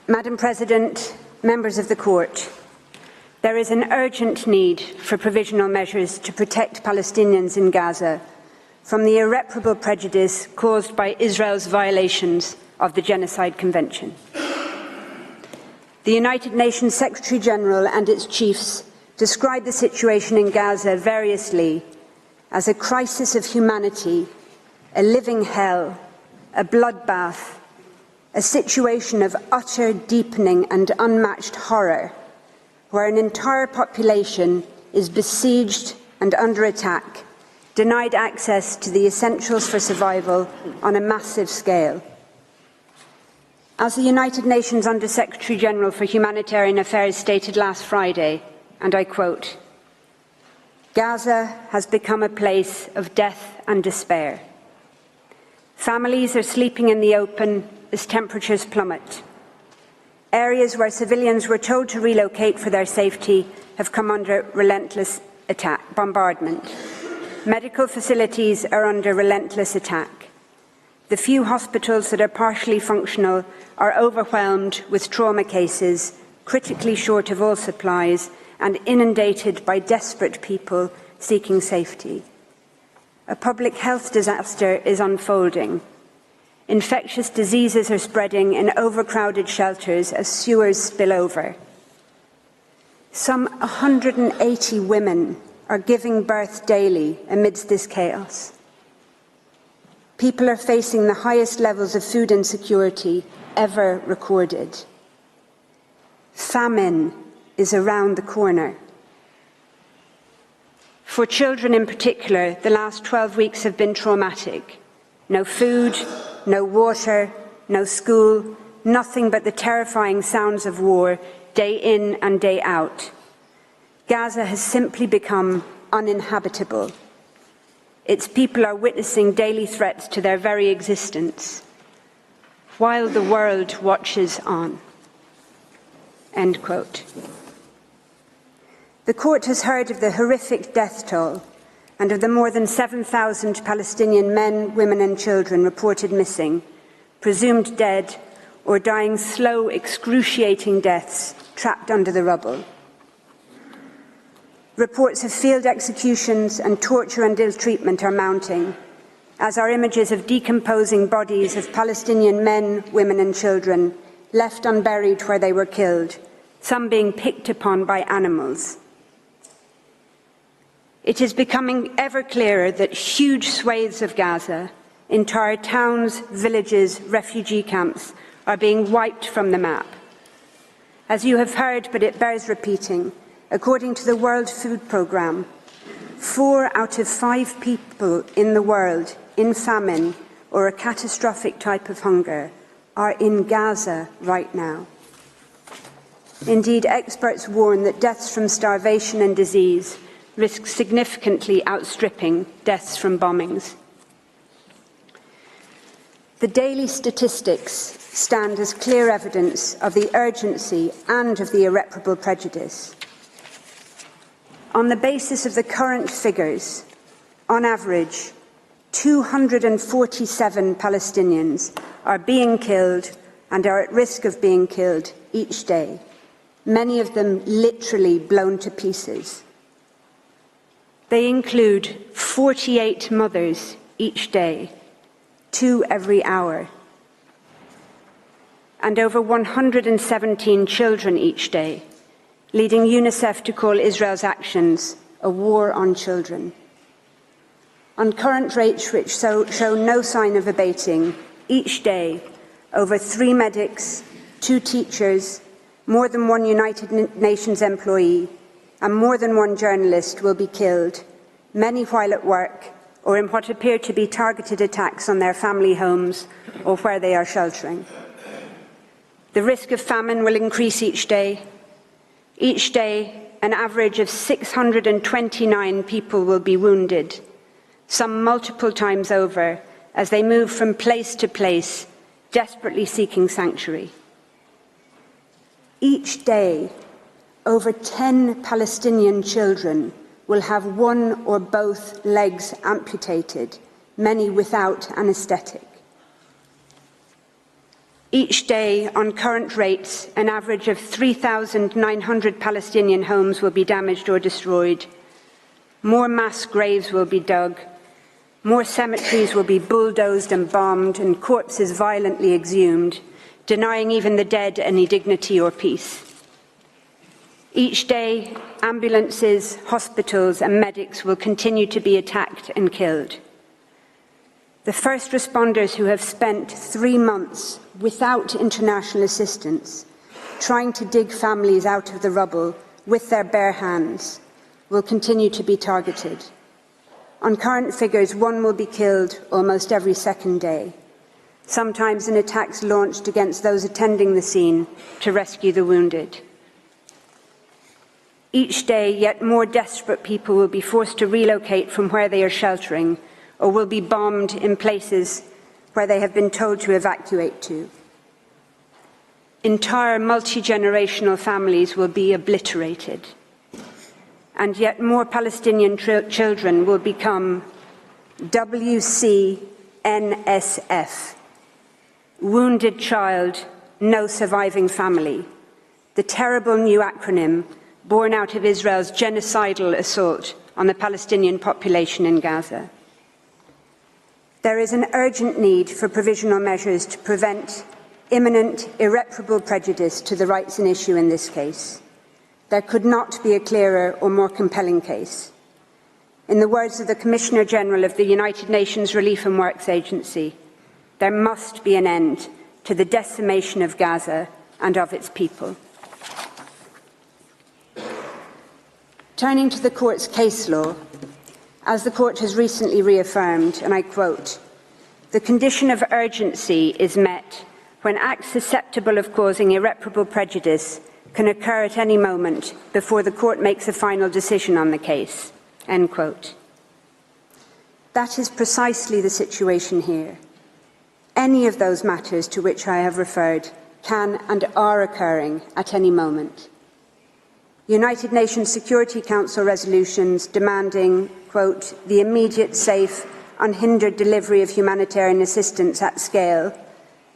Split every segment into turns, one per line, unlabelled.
Madam President, members of the Court, there is an urgent need for provisional measures to protect Palestinians in Gaza from the irreparable prejudice caused by Israel's violations of the Genocide Convention. The United Nations Secretary-General and its chiefs describe the situation in Gaza variously as a crisis of humanity, a living hell, a bloodbath, a situation of utter deepening and unmatched horror, where an entire population is besieged and under attack, denied access to the essentials for survival on a massive scale. As the United Nations Under-Secretary-General for Humanitarian Affairs stated last Friday, and I quote, "Gaza has become a place of death and despair. Families are sleeping in the open as temperatures plummet. Areas where civilians were told to relocate for their safety have come under relentless bombardment. Medical facilities are under relentless attack. The few hospitals that are partially functional are overwhelmed with trauma cases, critically short of all supplies, and inundated by desperate people seeking safety. A public health disaster is unfolding. Infectious diseases are spreading in overcrowded shelters as sewers spill over. Some 180 women are giving birth daily amidst this chaos. People are facing the highest levels of food insecurity ever recorded. Famine is around the corner. For children in particular, the last 12 weeks have been traumatic. No food, no water, no school, nothing but the terrifying sounds of war, day in and day out. Gaza has simply become uninhabitable. Its people are witnessing daily threats to their very existence, while the world watches on." End quote. The Court has heard of the horrific death toll and of the more than 7,000 Palestinian men, women and children reported missing, presumed dead or dying slow, excruciating deaths trapped under the rubble. Reports of field executions and torture and ill-treatment are mounting, as are images of decomposing bodies of Palestinian men, women and children left unburied where they were killed, some being picked upon by animals. It is becoming ever clearer that huge swathes of Gaza, entire towns, villages, refugee camps, are being wiped from the map. As you have heard, but it bears repeating, according to the World Food Programme, 4 out of 5 people in the world in famine or a catastrophic type of hunger are in Gaza right now. Indeed, experts warn that deaths from starvation and disease risk significantly outstripping deaths from bombings. The daily statistics stand as clear evidence of the urgency and of the irreparable prejudice. On the basis of the current figures, on average, 247 Palestinians are being killed and are at risk of being killed each day, many of them literally blown to pieces. They include 48 mothers each day, 2 every hour, and over 117 children each day, leading UNICEF to call Israel's actions a war on children. On current rates which show no sign of abating, each day over 3 medics, 2 teachers, more than 1 United Nations employee, and more than 1 journalist will be killed, many while at work or in what appear to be targeted attacks on their family homes or where they are sheltering. The risk of famine will increase each day. Each day, an average of 629 people will be wounded, some multiple times over, as they move from place to place, desperately seeking sanctuary. Each day, over 10 Palestinian children will have 1 or both legs amputated, many without anaesthetic. Each day, on current rates, an average of 3,900 Palestinian homes will be damaged or destroyed. More mass graves will be dug. More cemeteries will be bulldozed and bombed and corpses violently exhumed, denying even the dead any dignity or peace. Each day, ambulances, hospitals and medics will continue to be attacked and killed. The first responders who have spent 3 months without international assistance, trying to dig families out of the rubble with their bare hands, will continue to be targeted. On current figures, one will be killed almost every second day, sometimes in attacks launched against those attending the scene to rescue the wounded. Each day, yet more desperate people will be forced to relocate from where they are sheltering, or will be bombed in places where they have been told to evacuate to. Entire multi-generational families will be obliterated, and yet more Palestinian children will become WCNSF, Wounded Child, No Surviving Family, the terrible new acronym born out of Israel's genocidal assault on the Palestinian population in Gaza. There is an urgent need for provisional measures to prevent imminent, irreparable prejudice to the rights in issue in this case. There could not be a clearer or more compelling case. In the words of the Commissioner General of the United Nations Relief and Works Agency, there must be an end to the decimation of Gaza and of its people. Turning to the Court's case law, as the Court has recently reaffirmed, and I quote, "The condition of urgency is met when acts susceptible of causing irreparable prejudice can occur at any moment before the Court makes a final decision on the case." End quote. That is precisely the situation here. Any of those matters to which I have referred can and are occurring at any moment. United Nations Security Council resolutions demanding, quote, "the immediate, safe, unhindered delivery of humanitarian assistance at scale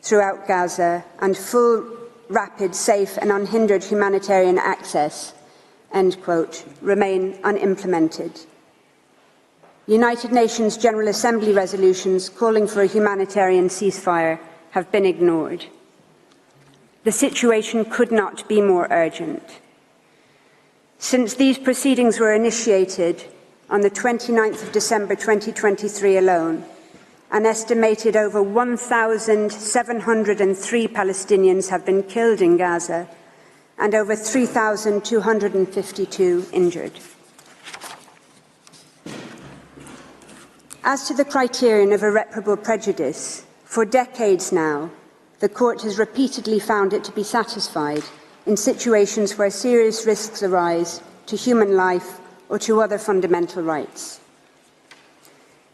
throughout Gaza and full, rapid, safe and unhindered humanitarian access," end quote, remain unimplemented. United Nations General Assembly resolutions calling for a humanitarian ceasefire have been ignored. The situation could not be more urgent. Since these proceedings were initiated on the 29th of December 2023 alone, an estimated over 1,703 Palestinians have been killed in Gaza and over 3,252 injured. As to the criterion of irreparable prejudice, for decades now, the Court has repeatedly found it to be satisfied in situations where serious risks arise to human life or to other fundamental rights.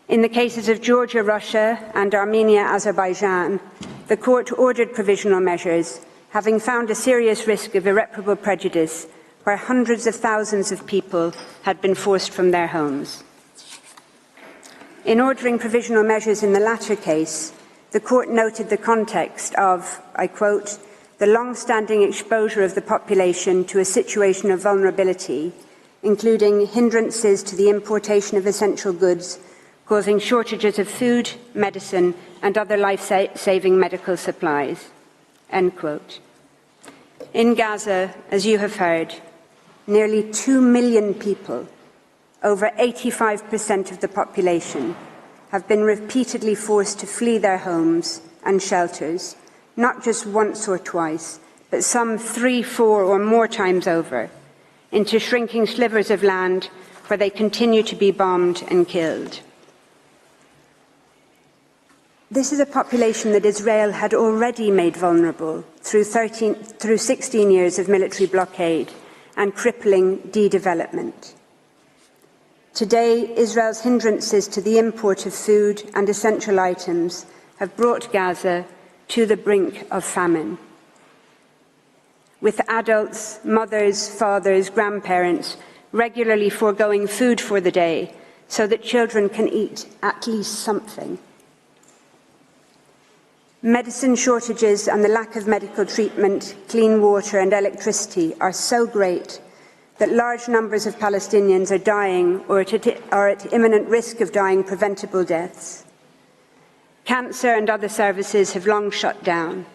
In the cases of Georgia, Russia and Armenia, Azerbaijan, the Court ordered provisional measures, having found a serious risk of irreparable prejudice where hundreds of thousands of people had been forced from their homes. In ordering provisional measures in the latter case, the Court noted the context of, I quote, "the long-standing exposure of the population to a situation of vulnerability, including hindrances to the importation of essential goods, causing shortages of food, medicine and other life-saving medical supplies," end quote. In Gaza, as you have heard, nearly 2 million people, over 85% of the population, have been repeatedly forced to flee their homes and shelters, not just once or twice, but some 3, 4 or more times over, into shrinking slivers of land where they continue to be bombed and killed. This is a population that Israel had already made vulnerable through 16 years of military blockade and crippling de-development. Today, Israel's hindrances to the import of food and essential items have brought Gaza to the brink of famine, with adults, mothers, fathers, grandparents regularly foregoing food for the day so that children can eat at least something. Medicine shortages and the lack of medical treatment, clean water and electricity are so great that large numbers of Palestinians are dying or are at imminent risk of dying preventable deaths. Cancer and other services have long shut down.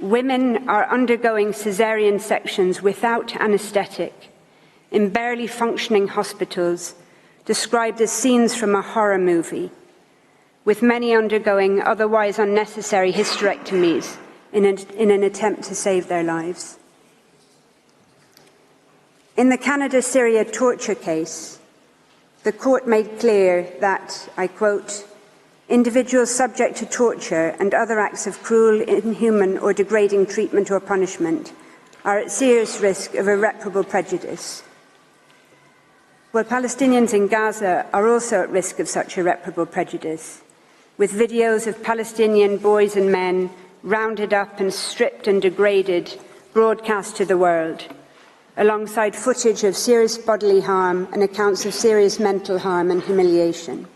Women are undergoing caesarean sections without anaesthetic in barely functioning hospitals, described as scenes from a horror movie, with many undergoing otherwise unnecessary hysterectomies in an attempt to save their lives. In the Canada-Syria torture case, the court made clear that, I quote, individuals subject to torture and other acts of cruel, inhuman or degrading treatment or punishment are at serious risk of irreparable prejudice. Well, Palestinians in Gaza are also at risk of such irreparable prejudice, with videos of Palestinian boys and men rounded up and stripped and degraded broadcast to the world, alongside footage of serious bodily harm and accounts of serious mental harm and humiliation.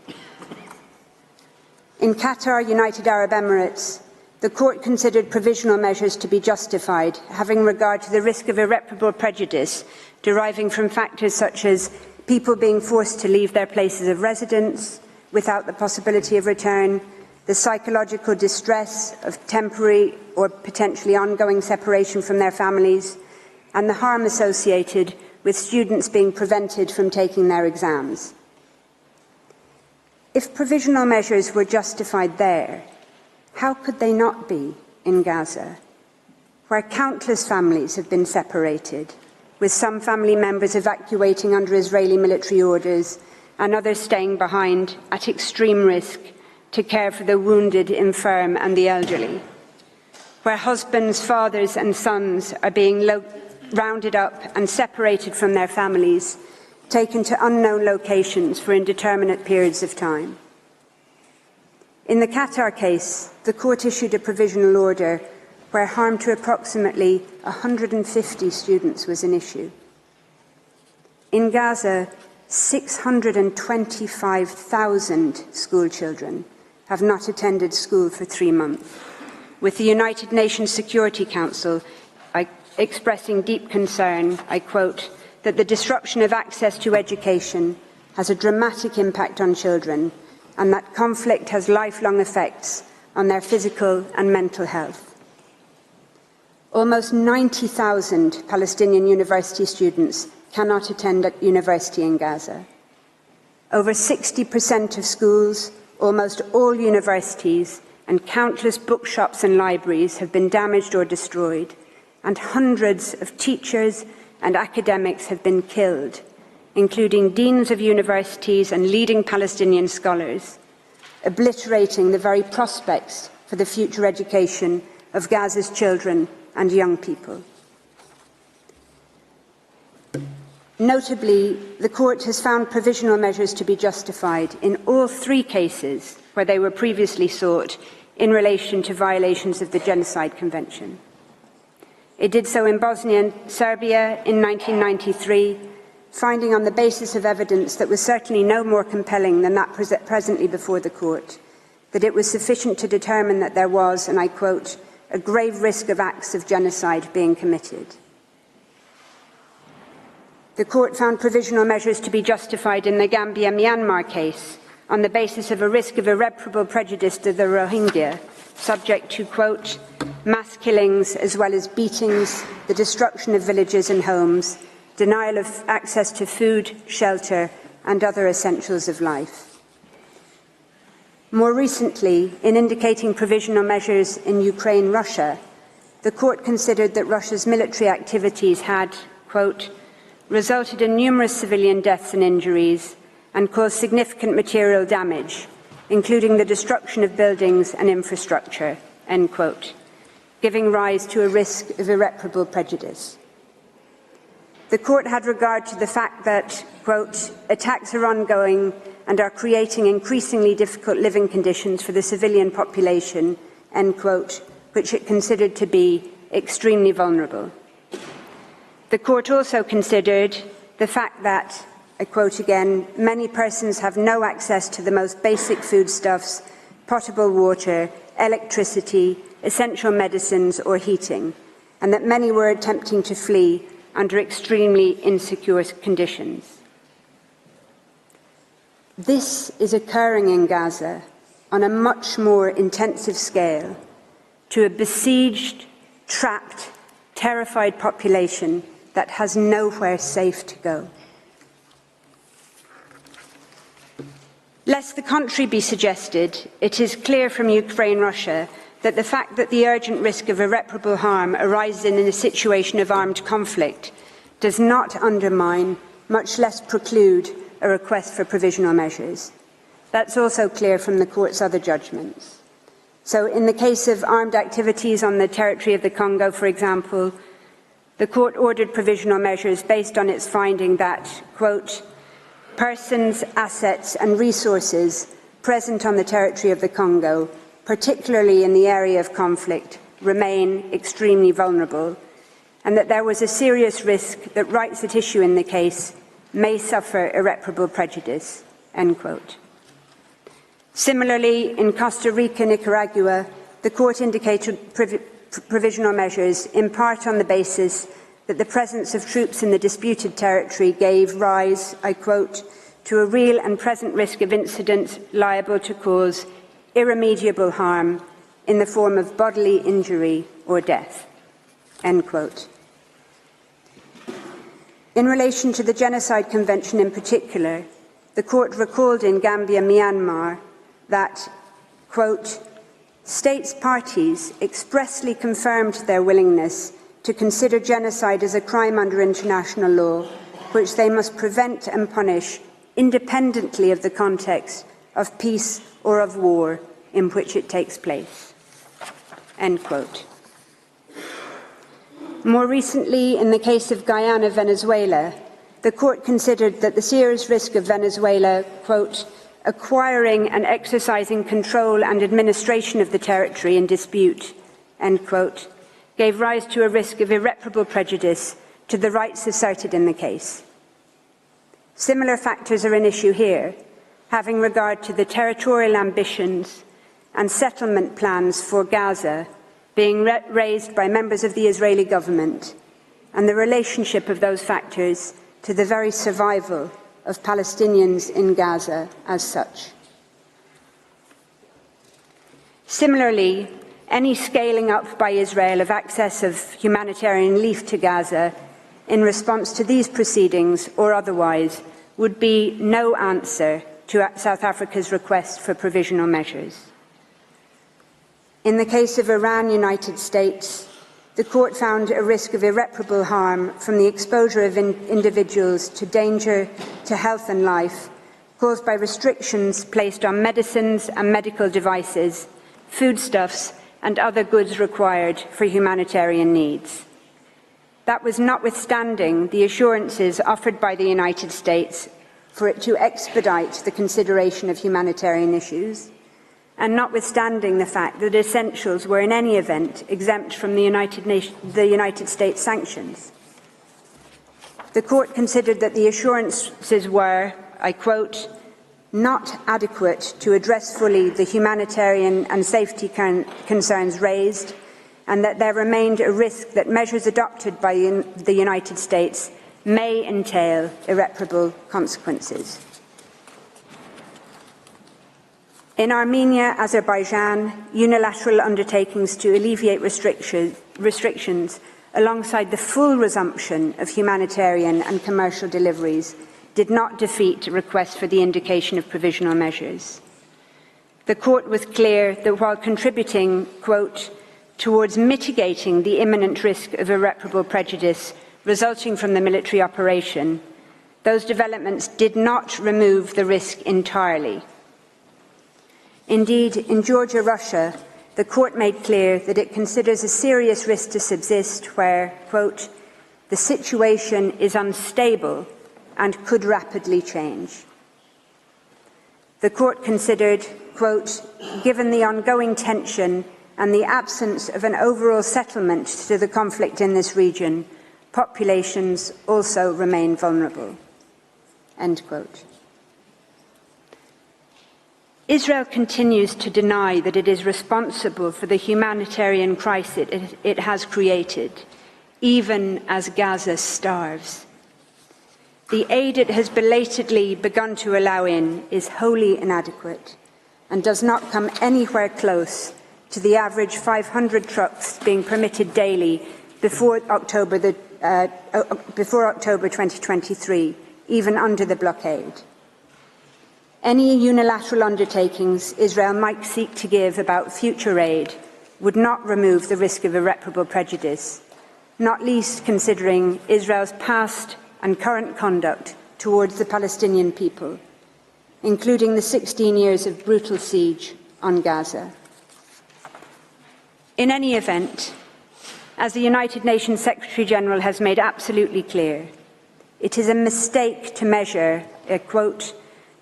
In Qatar, United Arab Emirates, the court considered provisional measures to be justified, having regard to the risk of irreparable prejudice deriving from factors such as people being forced to leave their places of residence without the possibility of return, the psychological distress of temporary or potentially ongoing separation from their families, and the harm associated with students being prevented from taking their exams. If provisional measures were justified there, how could they not be in Gaza, where countless families have been separated, with some family members evacuating under Israeli military orders and others staying behind at extreme risk to care for the wounded, infirm and the elderly, where husbands, fathers and sons are being rounded up and separated from their families, taken to unknown locations for indeterminate periods of time. In the Qatar case, the court issued a provisional order where harm to approximately 150 students was an issue. In Gaza, 625,000 school children have not attended school for 3 months, with the United Nations Security Council expressing deep concern, I quote, that the disruption of access to education has a dramatic impact on children and that conflict has lifelong effects on their physical and mental health. Almost 90,000 Palestinian university students cannot attend at university in Gaza. Over 60% of schools, almost all universities, and countless bookshops and libraries have been damaged or destroyed, and hundreds of teachers and academics have been killed, including deans of universities and leading Palestinian scholars, obliterating the very prospects for the future education of Gaza's children and young people. Notably, the court has found provisional measures to be justified in all 3 cases where they were previously sought in relation to violations of the Genocide Convention. It did so in Bosnia and Serbia in 1993, finding on the basis of evidence that was certainly no more compelling than that presently before the court, that it was sufficient to determine that there was, and I quote, a grave risk of acts of genocide being committed. The court found provisional measures to be justified in the Gambia-Myanmar case on the basis of a risk of irreparable prejudice to the Rohingya, subject to, quote, mass killings as well as beatings, the destruction of villages and homes, denial of access to food, shelter and other essentials of life. More recently, in indicating provisional measures in Ukraine-Russia, the court considered that Russia's military activities had, quote, resulted in numerous civilian deaths and injuries and caused significant material damage, including the destruction of buildings and infrastructure, end quote, giving rise to a risk of irreparable prejudice. The court had regard to the fact that, quote, attacks are ongoing and are creating increasingly difficult living conditions for the civilian population, end quote, which it considered to be extremely vulnerable. The court also considered the fact that, I quote again, many persons have no access to the most basic foodstuffs, potable water, electricity, essential medicines or heating, and that many were attempting to flee under extremely insecure conditions. This is occurring in Gaza on a much more intensive scale to a besieged, trapped, terrified population that has nowhere safe to go. Lest the contrary be suggested, it is clear from Ukraine-Russia that the fact that the urgent risk of irreparable harm arises in a situation of armed conflict does not undermine, much less preclude, a request for provisional measures. That's also clear from the Court's other judgments. So in the case of armed activities on the territory of the Congo, for example, the Court ordered provisional measures based on its finding that, quote, persons, assets and resources present on the territory of the Congo, particularly in the area of conflict, remain extremely vulnerable, and that there was a serious risk that rights at issue in the case may suffer irreparable prejudice, end quote. Similarly, in Costa Rica, Nicaragua, the Court indicated provisional measures in part on the basis that the presence of troops in the disputed territory gave rise, I quote, to a real and present risk of incidents liable to cause irremediable harm in the form of bodily injury or death, end quote. In relation to the Genocide Convention in particular, the Court recalled in Gambia, Myanmar, that, quote, states parties expressly confirmed their willingness to consider genocide as a crime under international law, which they must prevent and punish independently of the context of peace or of war in which it takes place, end quote. More recently, in the case of Guyana, Venezuela, the Court considered that the serious risk of Venezuela, quote, acquiring and exercising control and administration of the territory in dispute, end quote, gave rise to a risk of irreparable prejudice to the rights asserted in the case. Similar factors are an issue here, having regard to the territorial ambitions and settlement plans for Gaza being raised by members of the Israeli government, and the relationship of those factors to the very survival of Palestinians in Gaza as such. Similarly, any scaling up by Israel of access of humanitarian relief to Gaza in response to these proceedings or otherwise would be no answer to South Africa's request for provisional measures. In the case of Iran, United States, the Court found a risk of irreparable harm from the exposure of individuals to danger to health and life caused by restrictions placed on medicines and medical devices, foodstuffs and other goods required for humanitarian needs. That was notwithstanding the assurances offered by the United States for it to expedite the consideration of humanitarian issues, and notwithstanding the fact that essentials were in any event exempt from the United States sanctions. The Court considered that the assurances were, I quote, not adequate to address fully the humanitarian and safety concerns raised, and that there remained a risk that measures adopted by the United States may entail irreparable consequences. In Armenia, Azerbaijan, unilateral undertakings to alleviate restrictions alongside the full resumption of humanitarian and commercial deliveries did not defeat requests for the indication of provisional measures. The Court was clear that while contributing, quote, towards mitigating the imminent risk of irreparable prejudice resulting from the military operation, those developments did not remove the risk entirely. Indeed, in Georgia, Russia, the Court made clear that it considers a serious risk to subsist where, quote, the situation is unstable and could rapidly change. The Court considered, quote, given the ongoing tension and the absence of an overall settlement to the conflict in this region, populations also remain vulnerable, end quote. Israel continues to deny that it is responsible for the humanitarian crisis it has created, even as Gaza starves. The aid it has belatedly begun to allow in is wholly inadequate and does not come anywhere close to the average 500 trucks being permitted daily before October 2023, even under the blockade. Any unilateral undertakings Israel might seek to give about future aid would not remove the risk of irreparable prejudice, not least considering Israel's past and current conduct towards the Palestinian people, including the 16 years of brutal siege on Gaza. In any event, as the United Nations Secretary-General has made absolutely clear, it is a mistake to measure, quote,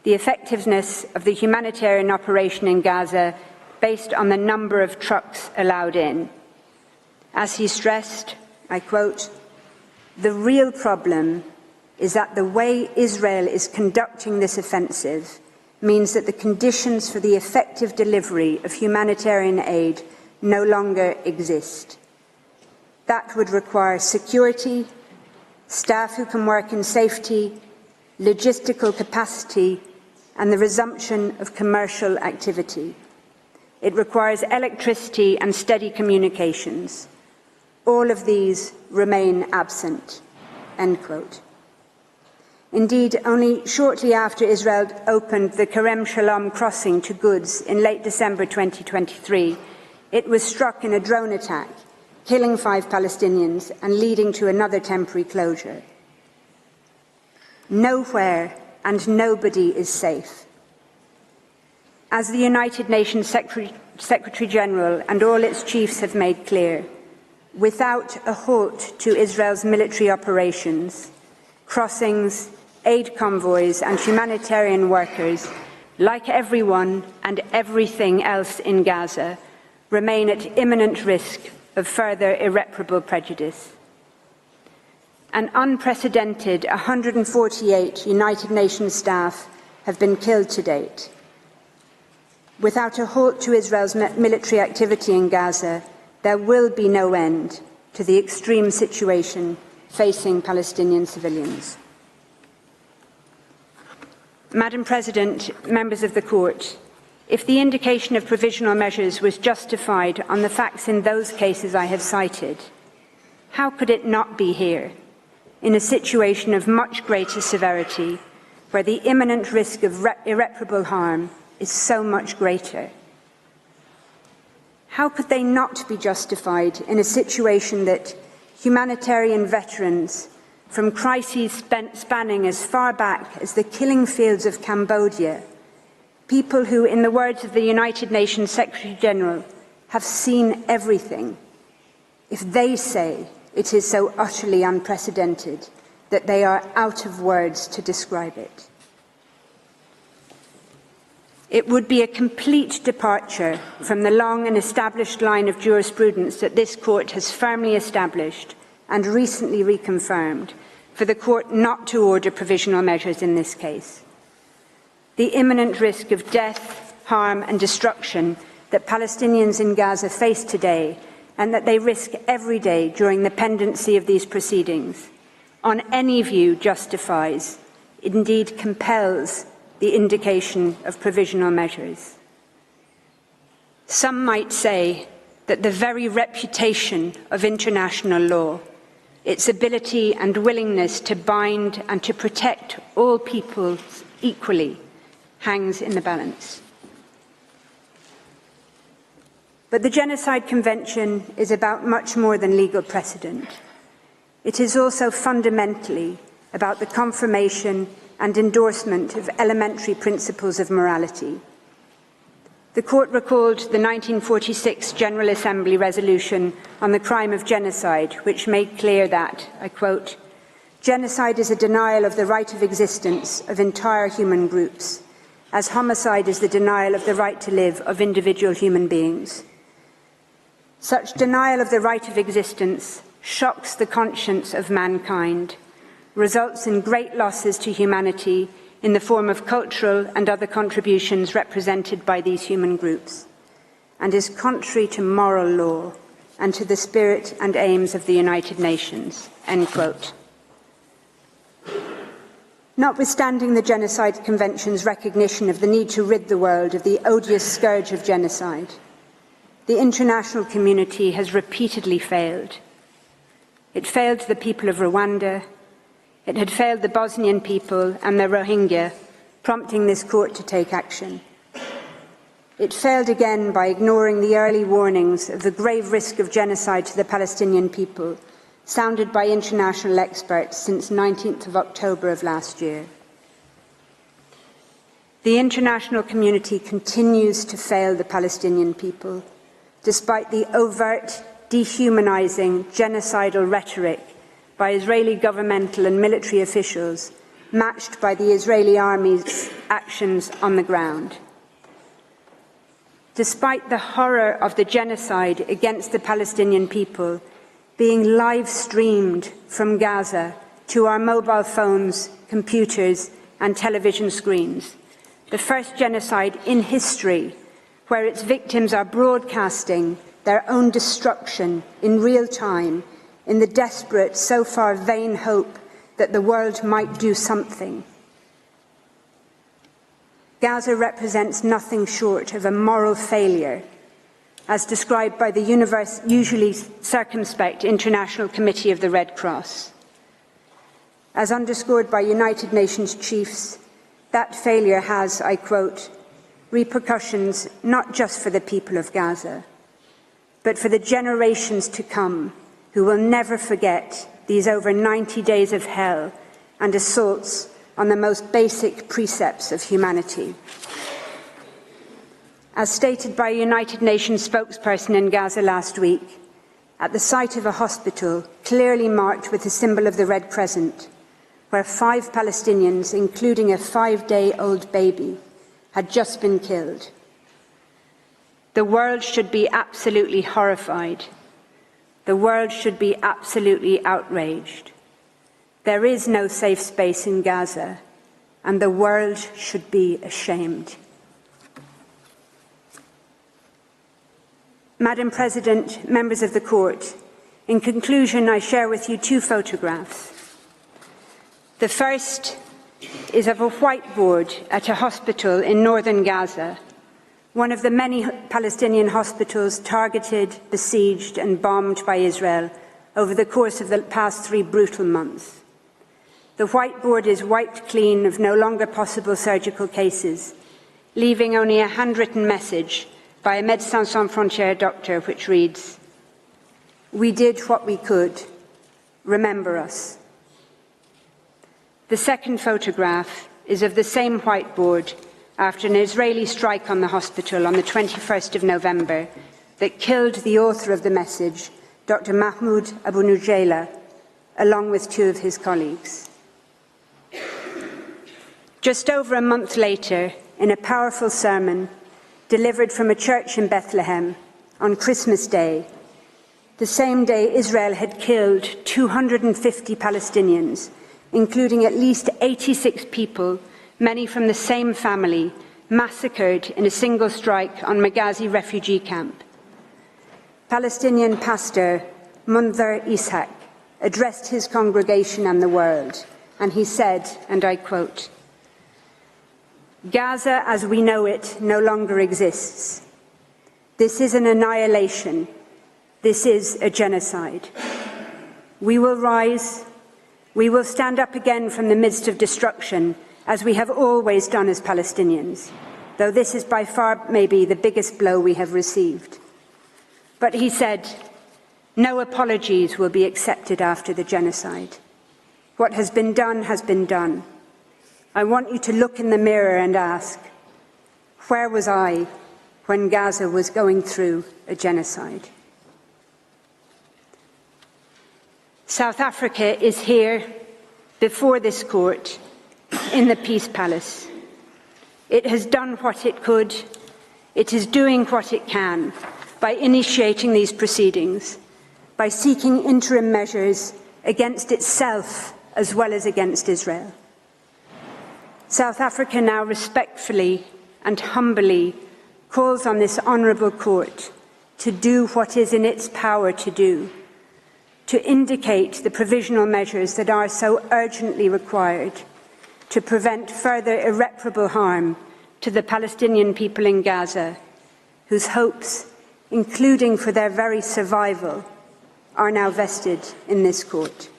the effectiveness of the humanitarian operation in Gaza based on the number of trucks allowed in. As he stressed, I quote, the real problem is that the way Israel is conducting this offensive means that the conditions for the effective delivery of humanitarian aid no longer exist. That would require security, staff who can work in safety, logistical capacity, and the resumption of commercial activity. It requires electricity and steady communications. All of these remain absent, end quote. Indeed, only shortly after Israel opened the Kerem Shalom crossing to goods in late December 2023, it was struck in a drone attack, killing 5 Palestinians and leading to another temporary closure. Nowhere and nobody is safe. As the United Nations Secretary-General and all its chiefs have made clear, without a halt to Israel's military operations, crossings, aid convoys and humanitarian workers, like everyone and everything else in Gaza, remain at imminent risk of further irreparable prejudice. An unprecedented 148 United Nations staff have been killed to date. Without a halt to Israel's military activity in Gaza, there will be no end to the extreme situation facing Palestinian civilians. Madam President, members of the Court, if the indication of provisional measures was justified on the facts in those cases I have cited, how could it not be here, in a situation of much greater severity, where the imminent risk of irreparable harm is so much greater? How could they not be justified in a situation that humanitarian veterans from crises spanning as far back as the killing fields of Cambodia, people who, in the words of the United Nations Secretary-General, have seen everything, if they say it is so utterly unprecedented that they are out of words to describe it? It would be a complete departure from the long and established line of jurisprudence that this Court has firmly established and recently reconfirmed for the Court not to order provisional measures in this case. The imminent risk of death, harm and destruction that Palestinians in Gaza face today and that they risk every day during the pendency of these proceedings, on any view justifies, indeed compels, the indication of provisional measures. Some might say that the very reputation of international law, its ability and willingness to bind and to protect all peoples equally, hangs in the balance. But the Genocide Convention is about much more than legal precedent. It is also fundamentally about the confirmation and endorsement of elementary principles of morality. The Court recalled the 1946 General Assembly resolution on the crime of genocide, which made clear that, I quote, genocide is a denial of the right of existence of entire human groups, as homicide is the denial of the right to live of individual human beings. Such denial of the right of existence shocks the conscience of mankind, results in great losses to humanity, in the form of cultural and other contributions represented by these human groups, and is contrary to moral law and to the spirit and aims of the United Nations." End quote. Notwithstanding the Genocide Convention's recognition of the need to rid the world of the odious scourge of genocide, the international community has repeatedly failed. It failed the people of Rwanda, it had failed the Bosnian people and the Rohingya, prompting this court to take action. It failed again by ignoring the early warnings of the grave risk of genocide to the Palestinian people, sounded by international experts since 19th of October of last year. The international community continues to fail the Palestinian people, despite the overt, dehumanizing, genocidal rhetoric by Israeli governmental and military officials, matched by the Israeli army's actions on the ground. Despite the horror of the genocide against the Palestinian people being live-streamed from Gaza to our mobile phones, computers and television screens, the first genocide in history where its victims are broadcasting their own destruction in real time in the desperate, so far vain hope that the world might do something. Gaza represents nothing short of a moral failure, as described by the usually circumspect International Committee of the Red Cross. As underscored by United Nations chiefs, that failure has, I quote, repercussions not just for the people of Gaza, but for the generations to come who will never forget these over 90 days of hell and assaults on the most basic precepts of humanity. As stated by a United Nations spokesperson in Gaza last week, at the site of a hospital clearly marked with the symbol of the Red Crescent, where 5 Palestinians, including a 5-day-old baby, had just been killed. The world should be absolutely horrified. The world should be absolutely outraged. There is no safe space in Gaza, and the world should be ashamed. Madam President, members of the Court, in conclusion, I share with you 2 photographs. The first is of a whiteboard at a hospital in northern Gaza, one of the many Palestinian hospitals targeted, besieged and bombed by Israel over the course of the past 3 brutal months. The whiteboard is wiped clean of no longer possible surgical cases, leaving only a handwritten message by a Médecins Sans Frontières doctor, which reads, "We did what we could. Remember us." The second photograph is of the same whiteboard after an Israeli strike on the hospital on the 21st of November that killed the author of the message, Dr. Mahmoud Abu Nujayla, along with 2 of his colleagues. Just over a month later, in a powerful sermon delivered from a church in Bethlehem on Christmas Day, the same day Israel had killed 250 Palestinians, including at least 86 people, many from the same family, massacred in a single strike on Maghazi refugee camp. Palestinian pastor Mundhir Ishaq addressed his congregation and the world, and he said, and I quote, "Gaza as we know it no longer exists. This is an annihilation. This is a genocide. We will rise. We will stand up again from the midst of destruction, as we have always done as Palestinians, though this is by far maybe the biggest blow we have received." But he said, "No apologies will be accepted after the genocide. What has been done has been done. I want you to look in the mirror and ask, where was I when Gaza was going through a genocide?" South Africa is here, before this court, in the Peace Palace. It has done what it could. It is doing what it can by initiating these proceedings, by seeking interim measures against itself as well as against Israel. South Africa now respectfully and humbly calls on this honourable court to do what is in its power to do, to indicate the provisional measures that are so urgently required to prevent further irreparable harm to the Palestinian people in Gaza, whose hopes, including for their very survival, are now vested in this court.